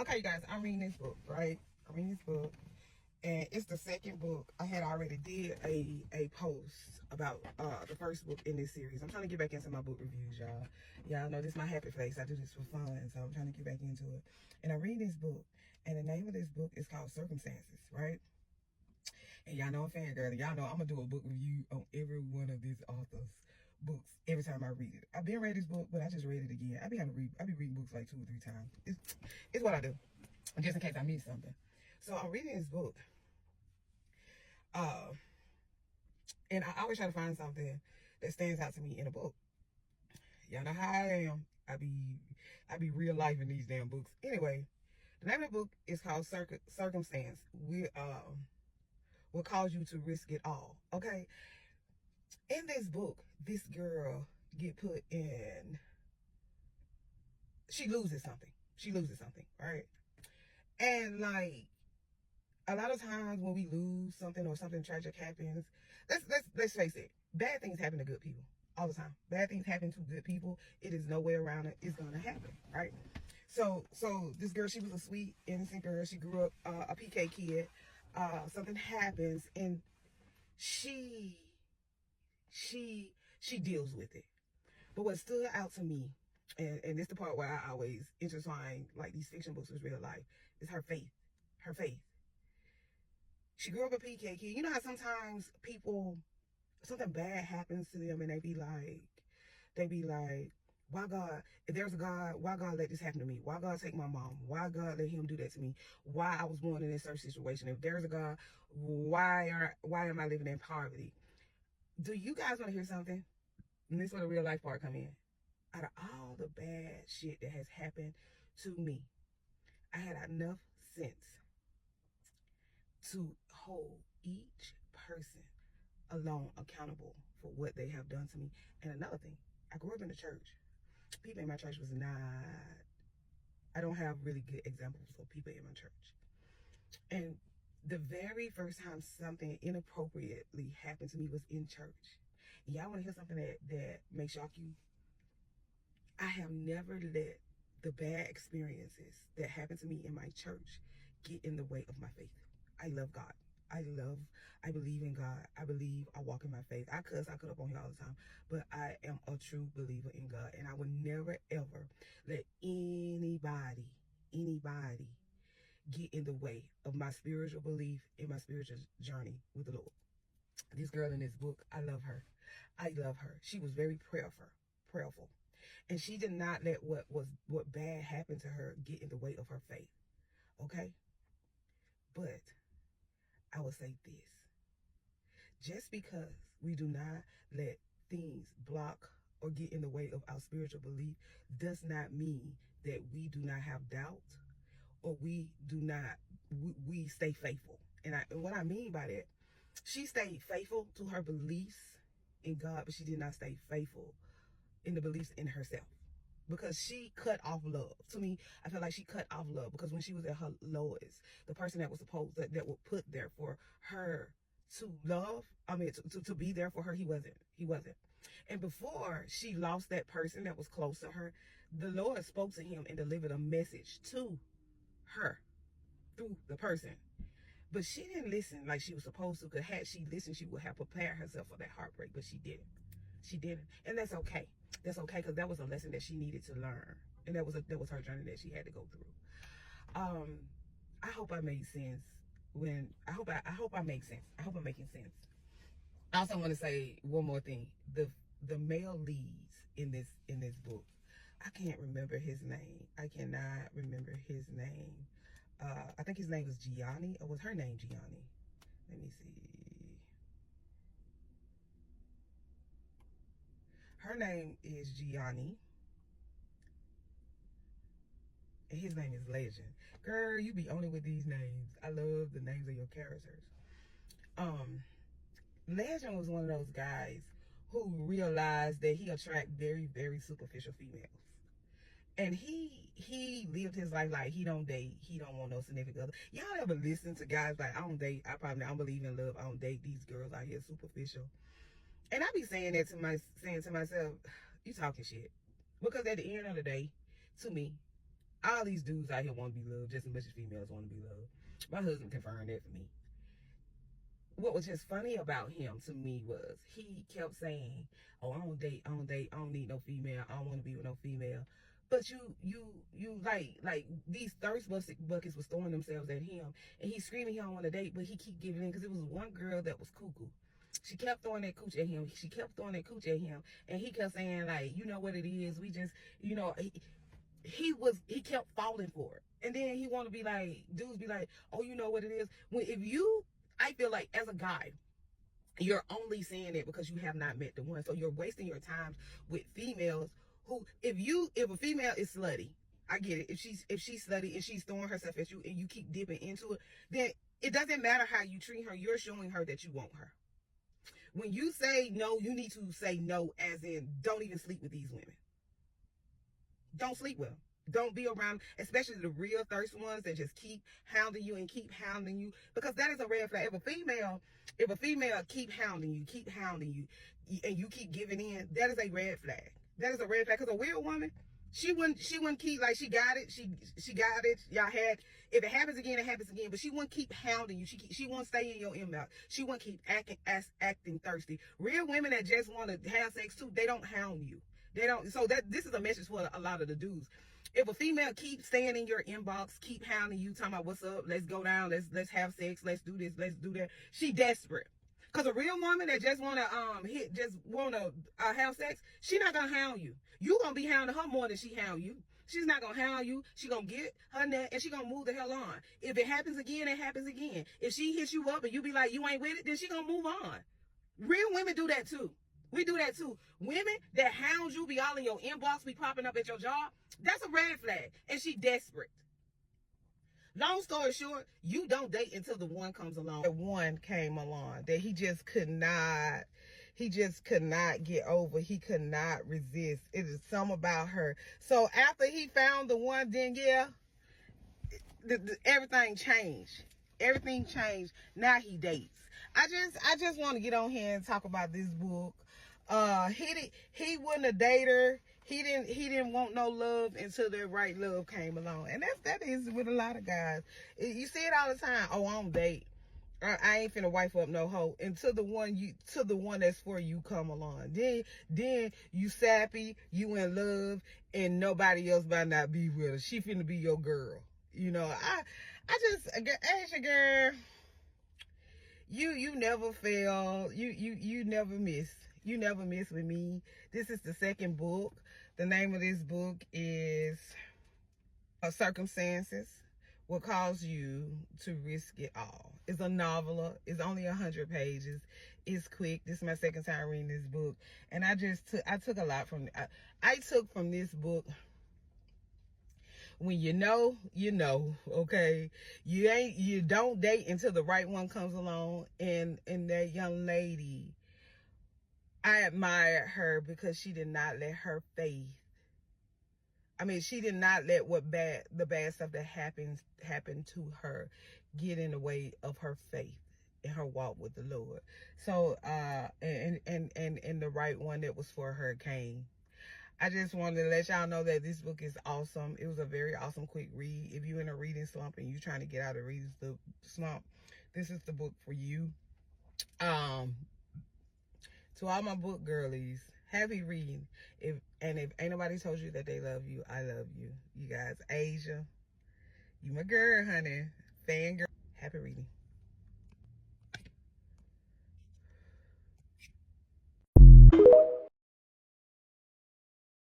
Okay, you guys, I'm reading this book, right? I'm reading this book, and it's the second book. I had already did a post about the first book in this series. I'm trying to get back into my book reviews, y'all. Y'all know this is my happy place. I do this for fun, so I'm trying to get back into it. And I read this book, and the name of this book is called Circumstances, right? And y'all know I'm a fangirl. Y'all know I'm gonna do a book review on every one of these authors' books every time I read it. I've been read this book, but I just read it again. I be reading books like 2 or 3 times. It's what I do, just in case I miss something. So I'm reading this book, and I always try to find something that stands out to me in a book. Y'all know how I am. I be real life in these damn books. Anyway, the name of the book is called Circumstance. Will cause you to risk it all. Okay. In this book, this girl get put in. She loses something. Right? And like a lot of times when we lose something or something tragic happens, let's face it, bad things happen to good people all the time. Bad things happen to good people. It is no way around it. It's gonna happen, right? So this girl, she was a sweet, innocent girl. She grew up a PK kid. Something happens and she deals with it. But what stood out to me, and this the part where I always intertwine like these fiction books with real life, is her faith. Her faith. She grew up a PK kid. You know how sometimes people, something bad happens to them and they be like, why God, if there's a God, why God let this happen to me? Why God take my mom? Why God let him do that to me? Why I was born in this certain situation? If there's a God, why am I living in poverty? Do you guys want to hear something? And this is where the real life part come in. Out of all the bad shit that has happened to me, I had enough sense to hold each person alone accountable for what they have done to me. And another thing, I grew up in the church. People in my church was not, I don't have really good examples of people in my church. And the very first time something inappropriately happened to me was in church. Y'all want to hear something that may shock you? I have never let the bad experiences that happened to me in my church get in the way of my faith. I love God. I believe in God. I walk in my faith. I cut up on here all the time, but I am a true believer in God. And I would never, ever let anybody get in the way of my spiritual belief and my spiritual journey with the Lord. This girl in this book, I love her. She was very prayerful. And she did not let what bad happened to her get in the way of her faith. Okay? But I will say this. Just because we do not let things block or get in the way of our spiritual belief does not mean that we do not have doubt or we stay faithful. And what I mean by that, she stayed faithful to her beliefs in God, but she did not stay faithful in the beliefs in herself. Because she cut off love. To me, I feel like she cut off love because when she was at her lowest, the person that was supposed that would put there for her to love, to be there for her, he wasn't. And before she lost that person that was close to her, the Lord spoke to him and delivered a message to her through the person. But she didn't listen like she was supposed to, because had she listened, she would have prepared herself for that heartbreak, but she didn't. And that's okay. That's okay, because that was a lesson that she needed to learn. And that was her journey that she had to go through. I hope I made sense I hope I make sense. I hope I'm making sense. I also want to say one more thing. The male leads in this book, I can't remember his name. I cannot remember his name. I think his name was Gianni, or was her name Gianni? Let me see. Her name is Gianni. And his name is Legend. Girl, you be only with these names. I love the names of your characters. Legend was one of those guys who realized that he attract very, very superficial females. And he lived his life like he don't date. He don't want no significant other. Y'all ever listen to guys like, I don't date. I don't believe in love. I don't date. These girls out here superficial. And I be saying that saying to myself, you talking shit. Because at the end of the day, to me, All these dudes out here want to be loved just as much as females want to be loved. My husband confirmed that for me. What was just funny about him to me was he kept saying, "Oh, I don't date, I don't date, I don't need no female, I don't want to be with no female." But you like these thirst buckets was throwing themselves at him, and he's screaming he don't want to date, but he keep giving in because it was one girl that was cuckoo. She kept throwing that cooch at him. She kept throwing that cooch at him, and he kept saying like, "You know what it is? We just, you know." He kept falling for it, and then he want to be like, dudes be like, "Oh, you know what it is?" When if you I feel like as a guy, you're only saying it because you have not met the one. So you're wasting your time with females who, if a female is slutty, I get it. If she's slutty and she's throwing herself at you and you keep dipping into it, then it doesn't matter how you treat her. You're showing her that you want her. When you say no, you need to say no, as in don't even sleep with these women. Don't sleep with them. Don't be around, especially the real thirsty ones that just keep hounding you and keep hounding you, because that is a red flag. If a female keep hounding you, and you keep giving in, that is a red flag. That is a red flag. Because a real woman, she wouldn't keep like she got it. She got it. Y'all had. If it happens again, it happens again. But she wouldn't keep hounding you. She won't stay in your inbox. She won't keep acting thirsty. Real women that just want to have sex too, they don't hound you. They don't. So this is a message for a lot of the dudes. If a female keeps staying in your inbox, keep hounding you, talking about what's up, let's go down, let's have sex, let's do this, let's do that, she desperate. Cause a real woman that just wanna have sex, she not gonna hound you. You gonna be hounding her more than she hound you. She's not gonna hound you. She gonna get her net and she gonna move the hell on. If it happens again, it happens again. If she hits you up and you be like, you ain't with it, then she gonna move on. Real women do that too. We do that too. Women that hound you, be all in your inbox, be popping up at your job, that's a red flag. And she desperate. Long story short, you don't date until the one comes along. The one came along that he just could not get over. He could not resist. It is something about her. So after he found the one, then yeah, everything changed. Everything changed. Now he dates. I just want to get on here and talk about this book. He wouldn't have dated her. He didn't want no love until the right love came along. And that is with a lot of guys. You see it all the time. Oh, I don't date. I ain't finna wife up no hoe until the one that's for you come along. Then you sappy, you in love, and nobody else might not be with her. She finna be your girl. You know, Aja girl, you never fail. You never miss. You never miss with me. This is the second book. The name of this book is Circumstances Will Cause You to Risk It All. It's a novel. It's only 100 pages. It's quick. This is my second time reading this book, and I took a lot from. I took from this book. When you know, okay? You don't date until the right one comes along. And that young lady, I admired her because she did not let her faith. She did not let the bad stuff that happened to her get in the way of her faith and her walk with the Lord. So and the right one that was for her came. I just wanted to let y'all know that this book is awesome. It was a very awesome quick read. If you're in a reading slump and you're trying to get out of reading slump, this is the book for you. To all my book girlies, happy reading. If ain't nobody told you that they love you, I love you. You guys, Aja, you my girl, honey. Fangirl. Happy reading.